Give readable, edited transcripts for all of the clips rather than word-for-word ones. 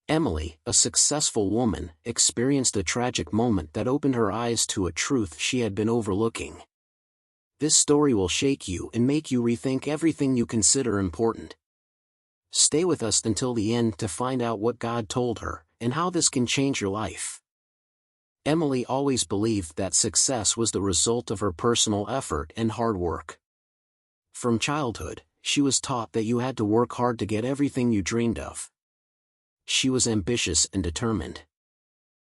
Emily, a successful woman, experienced a tragic moment that opened her eyes to a truth she had been overlooking. This story will shake you and make you rethink everything you consider important. Stay with us until the end to find out what God told her, and how this can change your life. Emily always believed that success was the result of her personal effort and hard work. From childhood, she was taught that you had to work hard to get everything you dreamed of. She was ambitious and determined.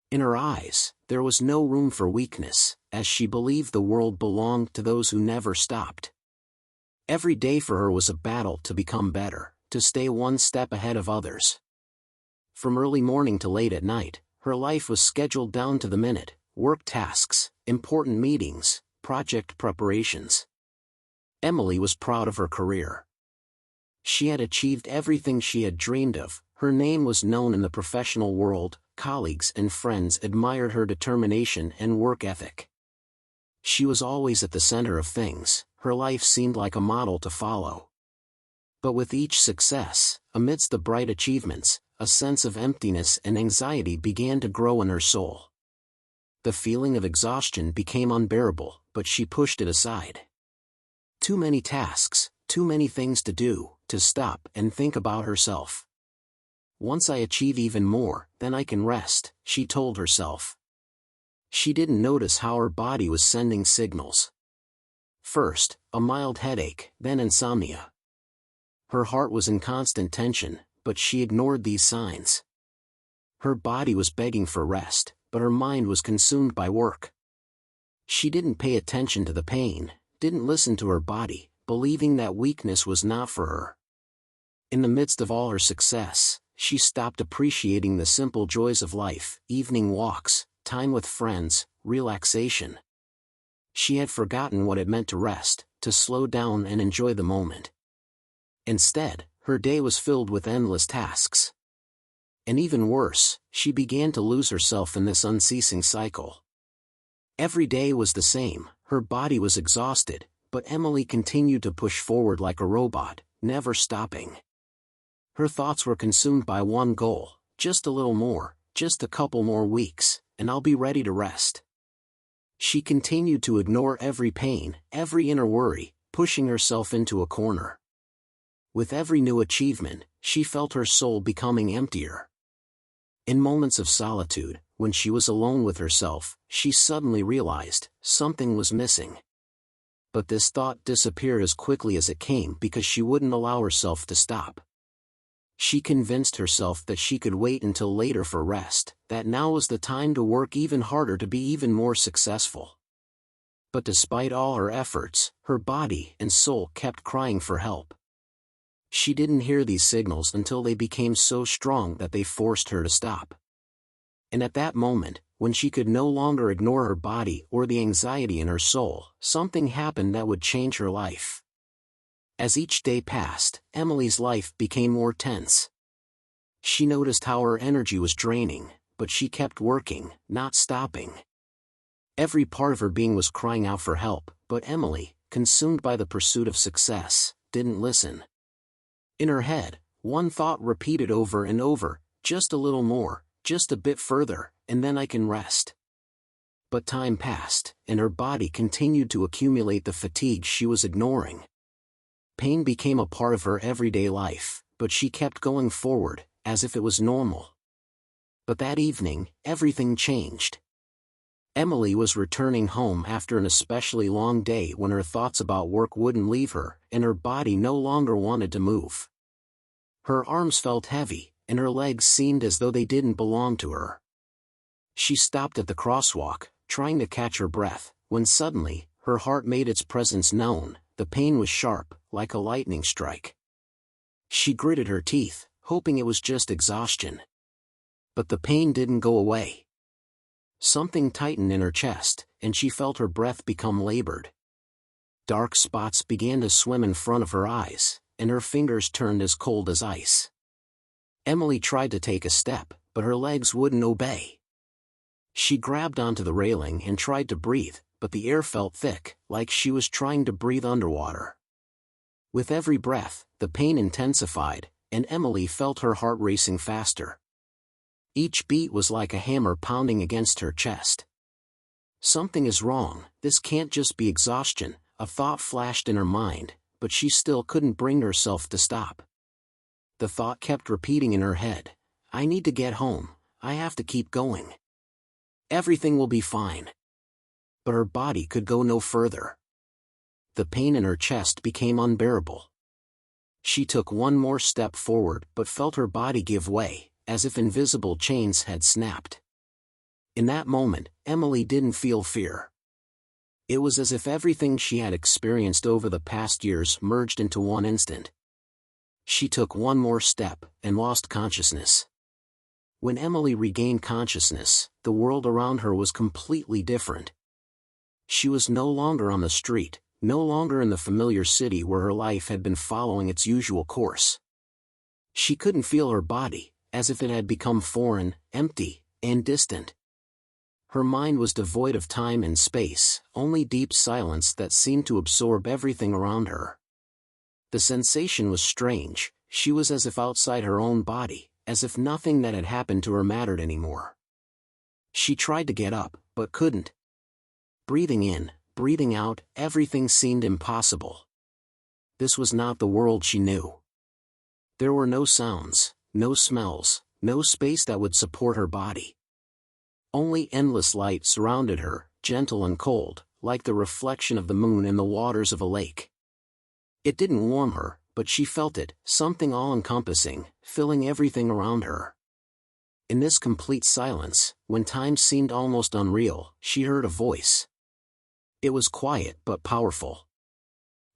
In her eyes, there was no room for weakness, as she believed the world belonged to those who never stopped. Every day for her was a battle to become better, to stay one step ahead of others. From early morning to late at night, her life was scheduled down to the minute: work tasks, important meetings, project preparations. Emily was proud of her career. She had achieved everything she had dreamed of. Her name was known in the professional world, colleagues and friends admired her determination and work ethic. She was always at the center of things, her life seemed like a model to follow. But with each success, amidst the bright achievements, a sense of emptiness and anxiety began to grow in her soul. The feeling of exhaustion became unbearable, but she pushed it aside. Too many tasks, too many things to do, to stop and think about herself. Once I achieve even more, then I can rest, she told herself. She didn't notice how her body was sending signals. First, a mild headache, then insomnia. Her heart was in constant tension, but she ignored these signs. Her body was begging for rest, but her mind was consumed by work. She didn't pay attention to the pain, didn't listen to her body, believing that weakness was not for her. In the midst of all her success, she stopped appreciating the simple joys of life: evening walks, time with friends, relaxation. She had forgotten what it meant to rest, to slow down and enjoy the moment. Instead, her day was filled with endless tasks. And even worse, she began to lose herself in this unceasing cycle. Every day was the same, her body was exhausted, but Emily continued to push forward like a robot, never stopping. Her thoughts were consumed by one goal: just a little more, just a couple more weeks, and I'll be ready to rest. She continued to ignore every pain, every inner worry, pushing herself into a corner. With every new achievement, she felt her soul becoming emptier. In moments of solitude, when she was alone with herself, she suddenly realized something was missing. But this thought disappeared as quickly as it came because she wouldn't allow herself to stop. She convinced herself that she could wait until later for rest, that now was the time to work even harder to be even more successful. But despite all her efforts, her body and soul kept crying for help. She didn't hear these signals until they became so strong that they forced her to stop. And at that moment, when she could no longer ignore her body or the anxiety in her soul, something happened that would change her life. As each day passed, Emily's life became more tense. She noticed how her energy was draining, but she kept working, not stopping. Every part of her being was crying out for help, but Emily, consumed by the pursuit of success, didn't listen. In her head, one thought repeated over and over: just a little more, just a bit further, and then I can rest. But time passed, and her body continued to accumulate the fatigue she was ignoring. Pain became a part of her everyday life, but she kept going forward, as if it was normal. But that evening, everything changed. Emily was returning home after an especially long day when her thoughts about work wouldn't leave her, and her body no longer wanted to move. Her arms felt heavy, and her legs seemed as though they didn't belong to her. She stopped at the crosswalk, trying to catch her breath, when suddenly, her heart made its presence known. The pain was sharp, like a lightning strike. She gritted her teeth, hoping it was just exhaustion. But the pain didn't go away. Something tightened in her chest, and she felt her breath become labored. Dark spots began to swim in front of her eyes, and her fingers turned as cold as ice. Emily tried to take a step, but her legs wouldn't obey. She grabbed onto the railing and tried to breathe, but the air felt thick, like she was trying to breathe underwater. With every breath, the pain intensified, and Emily felt her heart racing faster. Each beat was like a hammer pounding against her chest. Something is wrong, this can't just be exhaustion, a thought flashed in her mind, but she still couldn't bring herself to stop. The thought kept repeating in her head, I need to get home, I have to keep going. Everything will be fine. But her body could go no further. The pain in her chest became unbearable. She took one more step forward but felt her body give way, as if invisible chains had snapped. In that moment, Emily didn't feel fear. It was as if everything she had experienced over the past years merged into one instant. She took one more step and lost consciousness. When Emily regained consciousness, the world around her was completely different. She was no longer on the street, no longer in the familiar city where her life had been following its usual course. She couldn't feel her body, as if it had become foreign, empty, and distant. Her mind was devoid of time and space, only deep silence that seemed to absorb everything around her. The sensation was strange, she was as if outside her own body, as if nothing that had happened to her mattered anymore. She tried to get up, but couldn't. Breathing in, breathing out, everything seemed impossible. This was not the world she knew. There were no sounds, no smells, no space that would support her body. Only endless light surrounded her, gentle and cold, like the reflection of the moon in the waters of a lake. It didn't warm her, but she felt it, something all-encompassing, filling everything around her. In this complete silence, when time seemed almost unreal, she heard a voice. It was quiet but powerful.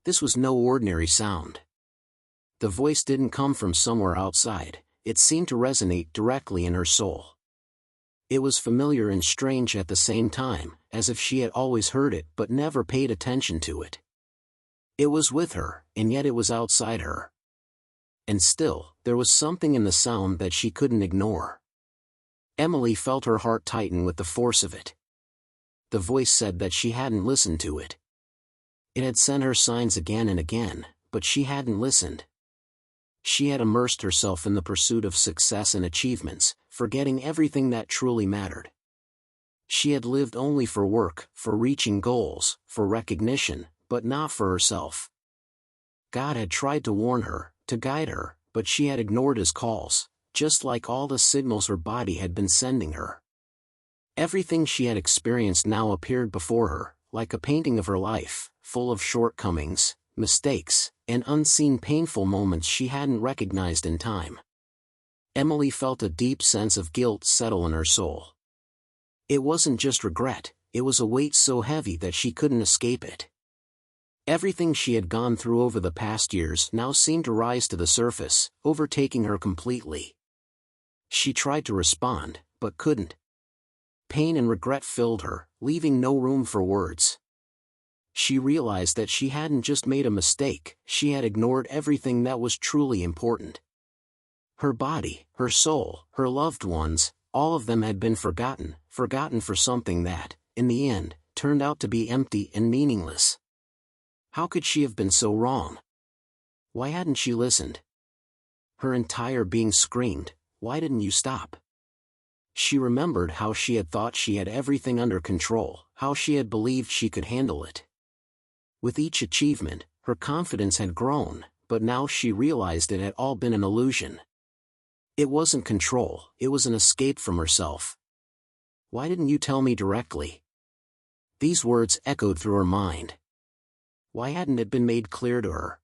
This was no ordinary sound. The voice didn't come from somewhere outside, it seemed to resonate directly in her soul. It was familiar and strange at the same time, as if she had always heard it but never paid attention to it. It was with her, and yet it was outside her. And still, there was something in the sound that she couldn't ignore. Emily felt her heart tighten with the force of it. The voice said that she hadn't listened to it. It had sent her signs again and again, but she hadn't listened. She had immersed herself in the pursuit of success and achievements, forgetting everything that truly mattered. She had lived only for work, for reaching goals, for recognition, but not for herself. God had tried to warn her, to guide her, but she had ignored his calls, just like all the signals her body had been sending her. Everything she had experienced now appeared before her, like a painting of her life, full of shortcomings, mistakes, and unseen painful moments she hadn't recognized in time. Emily felt a deep sense of guilt settle in her soul. It wasn't just regret, it was a weight so heavy that she couldn't escape it. Everything she had gone through over the past years now seemed to rise to the surface, overtaking her completely. She tried to respond, but couldn't. Pain and regret filled her, leaving no room for words. She realized that she hadn't just made a mistake, she had ignored everything that was truly important. Her body, her soul, her loved ones, all of them had been forgotten for something that, in the end, turned out to be empty and meaningless. How could she have been so wrong? Why hadn't she listened? Her entire being screamed, "Why didn't you stop?" She remembered how she had thought she had everything under control, how she had believed she could handle it. With each achievement, her confidence had grown, but now she realized it had all been an illusion. It wasn't control, it was an escape from herself. "Why didn't you tell me directly?" These words echoed through her mind. Why hadn't it been made clear to her?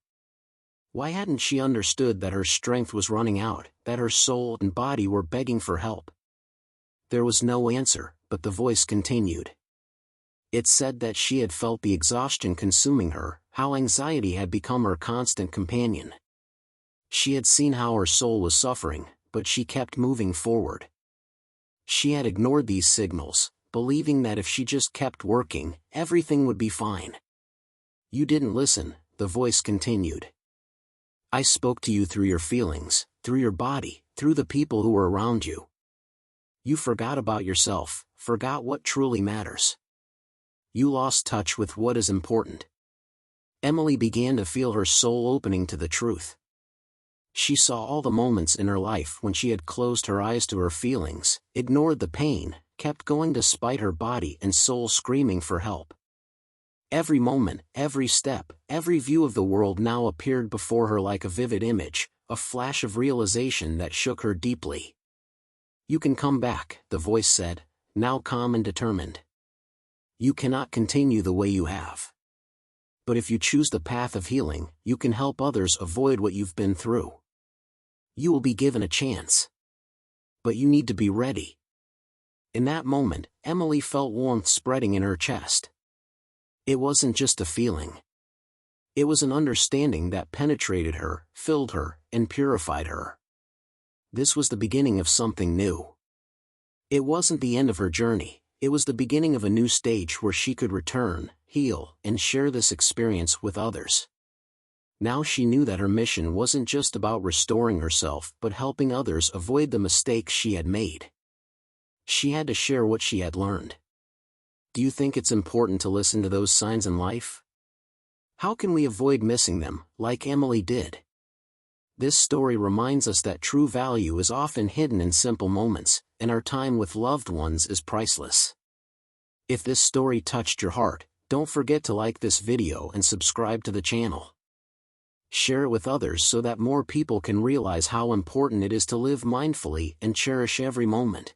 Why hadn't she understood that her strength was running out, that her soul and body were begging for help? There was no answer, but the voice continued. It said that she had felt the exhaustion consuming her, how anxiety had become her constant companion. She had seen how her soul was suffering, but she kept moving forward. She had ignored these signals, believing that if she just kept working, everything would be fine. "You didn't listen," the voice continued. "I spoke to you through your feelings, through your body, through the people who were around you. You forgot about yourself, forgot what truly matters. You lost touch with what is important." Emily began to feel her soul opening to the truth. She saw all the moments in her life when she had closed her eyes to her feelings, ignored the pain, kept going despite her body and soul screaming for help. Every moment, every step, every view of the world now appeared before her like a vivid image, a flash of realization that shook her deeply. "You can come back," the voice said, now calm and determined. "You cannot continue the way you have. But if you choose the path of healing, you can help others avoid what you've been through. You will be given a chance. But you need to be ready." In that moment, Emily felt warmth spreading in her chest. It wasn't just a feeling. It was an understanding that penetrated her, filled her, and purified her. This was the beginning of something new. It wasn't the end of her journey, it was the beginning of a new stage where she could return, heal, and share this experience with others. Now she knew that her mission wasn't just about restoring herself but helping others avoid the mistakes she had made. She had to share what she had learned. Do you think it's important to listen to those signs in life? How can we avoid missing them, like Emily did? This story reminds us that true value is often hidden in simple moments, and our time with loved ones is priceless. If this story touched your heart, don't forget to like this video and subscribe to the channel. Share it with others so that more people can realize how important it is to live mindfully and cherish every moment.